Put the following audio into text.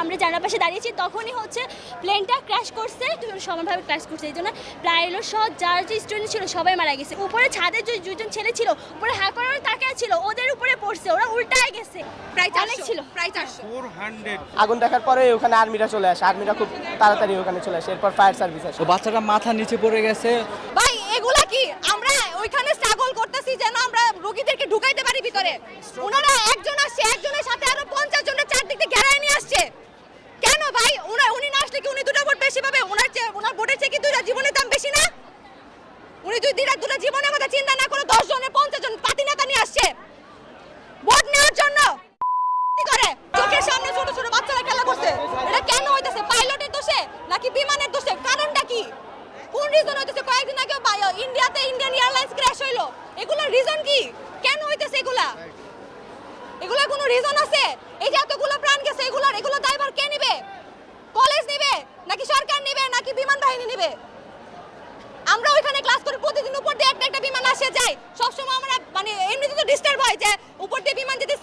আমরা জানার পাশে দাঁড়িয়েছি তখনই হচ্ছে প্লেনটা ক্র্যাশ করছে, সমানভাবে ক্র্যাশ করছে। এই জন্য পাইলট সহ যার যে স্টুডেন্ট ছিল সবাই মারা গেছে। উপরে ছাদে যে দুজন ছেলে ছিল উপরে হ্যাঁ করে তাকিয়ে ছিল, ওদের উপরে পড়ছে, ওরা উল্টায় গেছে। প্রায় অনেক ছিল, প্রায় 400। আগুন দেখার পরে ওখানে আর্মিরা চলে আসে, আর্মিরা খুব তাড়াতাড়ি ওখানে চলে আসে, এরপর ফায়ার সার্ভিস আসে। তো বাচ্চাটা মাথা নিচে পড়ে গেছে। ভাই এগুলা কি আমরা ওইখানে স্ট্রাগল করতেছি যেন আমরা রোগীদেরকে ঢুকাইতে পারি ভিতরে, ওনারা একজন আসছে, একজনের সাথে আরো 50 জনের চারদিক থেকে ঘেরায় নিয়ে আসছে। কেন ভাই? উনি না আসলে কি উনি দুটো ভোট বেশি পাবে? ওনার ভোটের চেয়ে কি দুইটা জীবনের দাম বেশি না? উনি দুটো জীবনের কথা চিন্তা না করে 10 জনের 50 জন পাতি নেতা নিয়ে আসছে ভোট নেওয়ার জন্য। কি করে চোখের সামনে ছোট ছোট বাচ্চারা খেলা করছে। এটা কেন হইতেছে? পাইলটের দোষে নাকি বিমানের দোষে? কারণটা কি? কোন রিজন হইতেছে? কয়েকদিন আগে ইন্ডিয়াতে ইন্ডিয়ান এয়ারলাইন্স ক্র্যাশ হইলো, এগুলোর রিজন কি? কেন হইতেছে এগুলা? এগুলার কোনো রিজন আছে? এই যে এতগুলো প্রাণ গেছে, এগুলো দায়ভার কে নিবে? কলেজ নিবে নাকি সরকার নিবে নাকি বিমান বাহিনী নিবে? আমরা ওইখানে ক্লাস করি, প্রতিদিন উপর দিয়ে একটা বিমান আসে যায়, সবসময় আমরা মানে এমনিতে তো ডিস্টার্ব হয় যে উপর দিয়ে বিমান যেতে